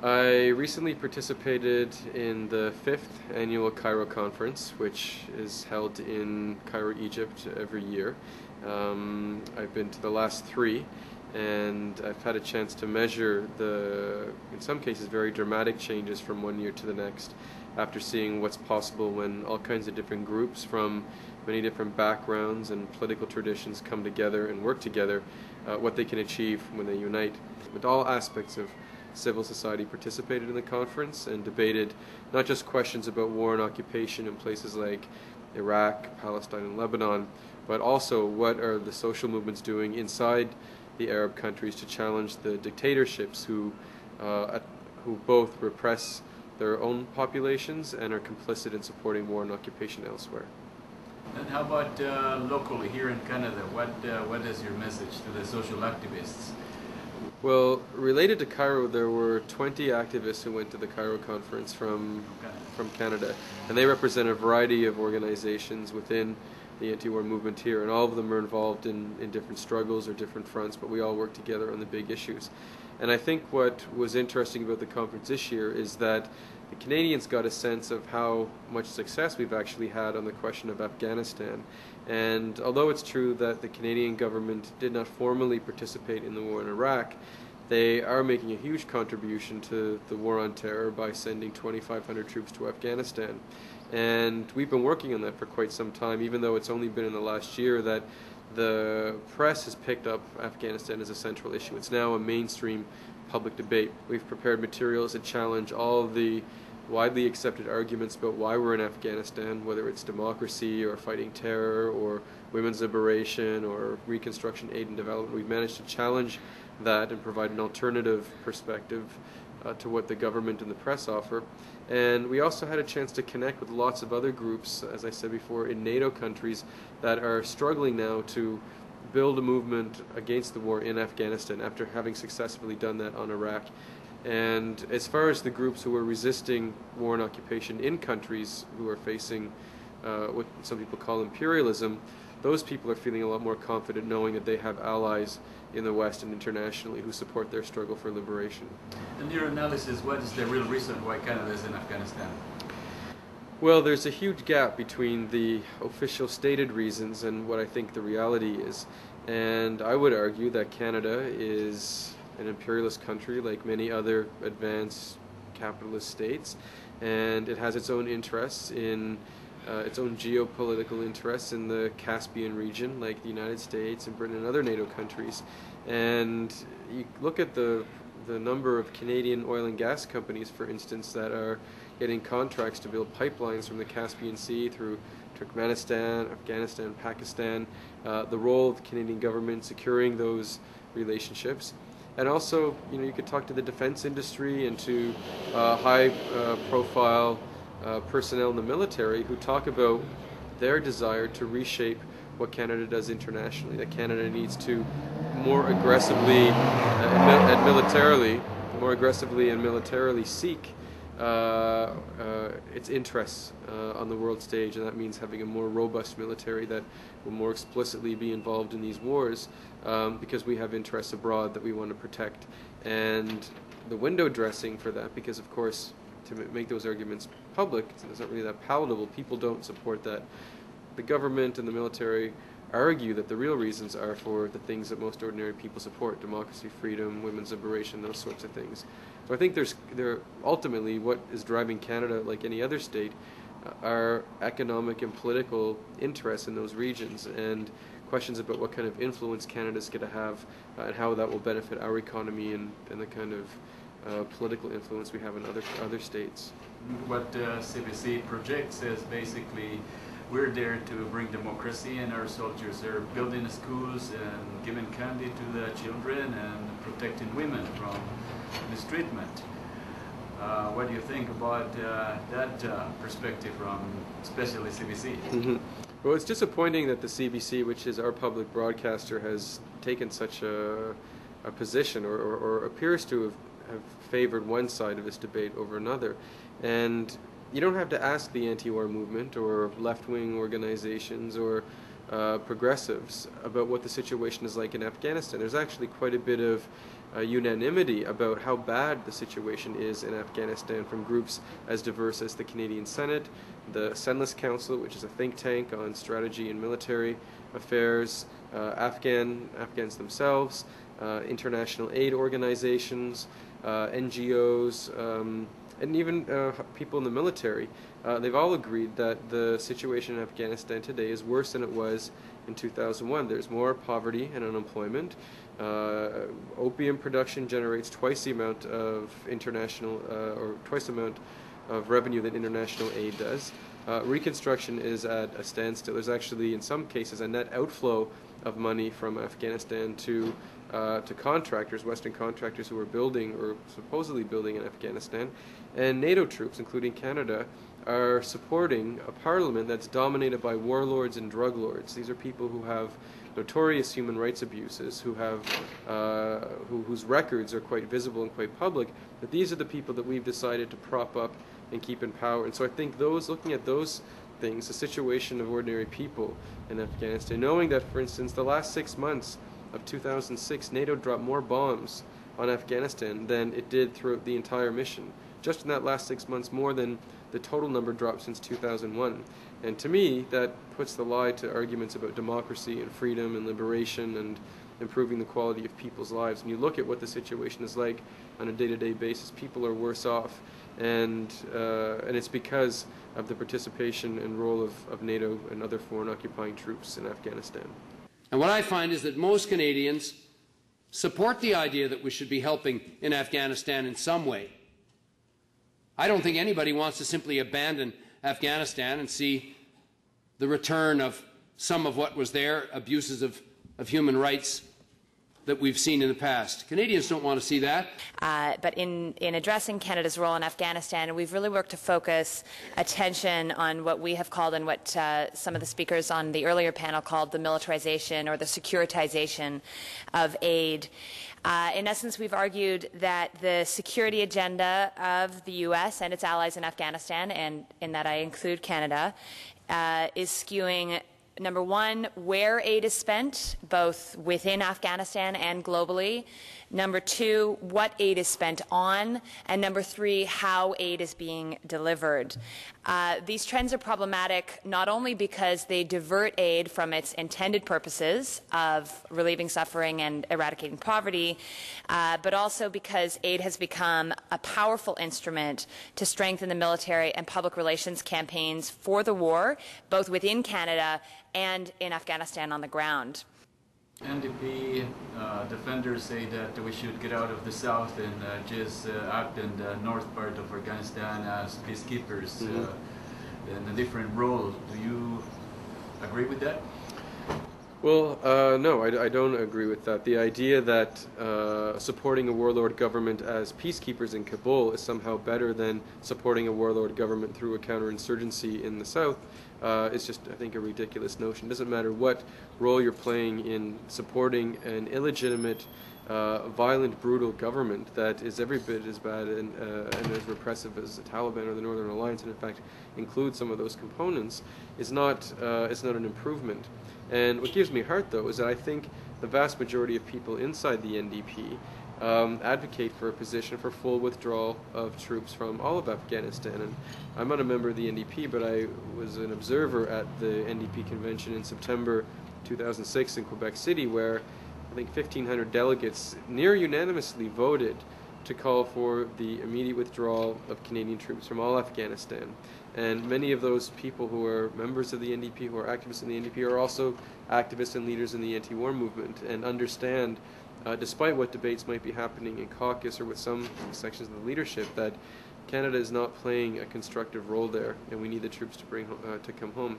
I recently participated in the 5th annual Cairo conference, which is held in Cairo, Egypt every year. I've been to the last three, and I've had a chance to measure in some cases, very dramatic changes from one year to the next after seeing what's possible when all kinds of different groups from many different backgrounds and political traditions come together and work together, what they can achieve when they unite. But all aspects of civil society participated in the conference and debated not just questions about war and occupation in places like Iraq, Palestine, and Lebanon, but also what are the social movements doing inside the Arab countries to challenge the dictatorships who both repress their own populations and are complicit in supporting war and occupation elsewhere. And how about locally here in Canada? What is your message to the social activists? Well, related to Cairo, there were 20 activists who went to the Cairo conference from Canada, and they represent a variety of organizations within the anti-war movement here, and all of them are involved in different struggles or different fronts, but we all work together on the big issues. And I think what was interesting about the conference this year is that the Canadians got a sense of how much success we've actually had on the question of Afghanistan. And although it's true that the Canadian government did not formally participate in the war in Iraq, they are making a huge contribution to the war on terror by sending 2,500 troops to Afghanistan. And we've been working on that for quite some time, even though it's only been in the last year that the press has picked up Afghanistan as a central issue. It's now a mainstream public debate. We've prepared materials that challenge all the widely accepted arguments about why we're in Afghanistan, whether it's democracy or fighting terror or women's liberation or reconstruction aid and development. We've managed to challenge that and provide an alternative perspective to what the government and the press offer. And we also had a chance to connect with lots of other groups, as I said before, in NATO countries that are struggling now to build a movement against the war in Afghanistan after having successfully done that on Iraq. And as far as the groups who are resisting war and occupation in countries who are facing what some people call imperialism, those people are feeling a lot more confident knowing that they have allies in the West and internationally who support their struggle for liberation. In your analysis, what is the real reason why Canada is in Afghanistan? Well, there's a huge gap between the official stated reasons and what I think the reality is. And I would argue that Canada is an imperialist country like many other advanced capitalist states, and it has its own interests in its own geopolitical interests in the Caspian region, like the United States and Britain and other NATO countries. And you look at the number of Canadian oil and gas companies, for instance, that are getting contracts to build pipelines from the Caspian Sea through Turkmenistan, Afghanistan, Pakistan, the role of the Canadian government securing those relationships. And also, you could talk to the defense industry and to high-profile personnel in the military who talk about their desire to reshape what Canada does internationally, that Canada needs to more aggressively and militarily seek its interests on the world stage, and that means having a more robust military that will more explicitly be involved in these wars because we have interests abroad that we want to protect. And the window dressing for that, because of course to make those arguments public, it's not really that palatable. People don't support that. The government and the military argue that the real reasons are for the things that most ordinary people support: democracy, freedom, women's liberation, those sorts of things. So I think there ultimately what is driving Canada, like any other state, are economic and political interests in those regions, and questions about what kind of influence Canada's going to have and how that will benefit our economy and the kind of political influence we have in other states. What CBC projects is basically we're there to bring democracy, and our soldiers are building schools and giving candy to the children and protecting women from mistreatment. What do you think about that perspective from especially CBC? Mm-hmm. Well, it's disappointing that the CBC, which is our public broadcaster, has taken such a position or appears to have favored one side of this debate over another. And you don't have to ask the anti-war movement or left-wing organizations or progressives about what the situation is like in Afghanistan. There's actually quite a bit of unanimity about how bad the situation is in Afghanistan from groups as diverse as the Canadian Senate, the Senless Council, which is a think tank on strategy and military affairs, Afghans themselves, international aid organizations, NGOs, and even people in the military. They've all agreed that the situation in Afghanistan today is worse than it was in 2001. There's more poverty and unemployment. Opium production generates twice the amount of international, or twice the amount of revenue that international aid does. Reconstruction is at a standstill. There's actually, in some cases, a net outflow of money from Afghanistan to contractors, Western contractors who are building or supposedly building in Afghanistan. And NATO troops, including Canada, are supporting a parliament that's dominated by warlords and drug lords. These are people who have notorious human rights abuses, who have whose records are quite visible and quite public. But these are the people that we've decided to prop up and keep in power. And so I think looking at those things, the situation of ordinary people in Afghanistan, knowing that, for instance, the last 6 months of 2006, NATO dropped more bombs on Afghanistan than it did throughout the entire mission. Just in that last 6 months, more than the total number dropped since 2001. And to me, that puts the lie to arguments about democracy and freedom and liberation and improving the quality of people's lives. When you look at what the situation is like on a day-to-day basis, people are worse off, and it's because of the participation and role of NATO and other foreign occupying troops in Afghanistan. And what I find is that most Canadians support the idea that we should be helping in Afghanistan in some way. I don't think anybody wants to simply abandon Afghanistan and see the return of some of what was there, abuses of human rights that we've seen in the past. Canadians don't want to see that. But in addressing Canada's role in Afghanistan, we've really worked to focus attention on what we have called, and what some of the speakers on the earlier panel called, the militarization or the securitization of aid. In essence, we've argued that the security agenda of the U.S. and its allies in Afghanistan, and in that I include Canada, is skewing, number one, where aid is spent, both within Afghanistan and globally. Number two, what aid is spent on. And number three, how aid is being delivered. These trends are problematic not only because they divert aid from its intended purposes of relieving suffering and eradicating poverty, but also because aid has become a powerful instrument to strengthen the military and public relations campaigns for the war, both within Canada and in Afghanistan on the ground. NDP defenders say that we should get out of the south and just act in the north part of Afghanistan as peacekeepers in a different role. Do you agree with that? Well, no, I don't agree with that. The idea that supporting a warlord government as peacekeepers in Kabul is somehow better than supporting a warlord government through a counterinsurgency in the south is just, I think, a ridiculous notion. It doesn't matter what role you're playing in supporting an illegitimate, violent, brutal government that is every bit as bad and as repressive as the Taliban or the Northern Alliance, and in fact includes some of those components, is not an improvement. And what gives me heart, though, is that I think the vast majority of people inside the NDP advocate for a position for full withdrawal of troops from all of Afghanistan. And I'm not a member of the NDP, but I was an observer at the NDP convention in September 2006 in Quebec City, where I think 1,500 delegates near unanimously voted to call for the immediate withdrawal of Canadian troops from all Afghanistan. And many of those people who are members of the NDP, who are activists in the NDP, are also activists and leaders in the anti-war movement, and understand, despite what debates might be happening in caucus or with some sections of the leadership, that Canada is not playing a constructive role there, and we need the troops to come home.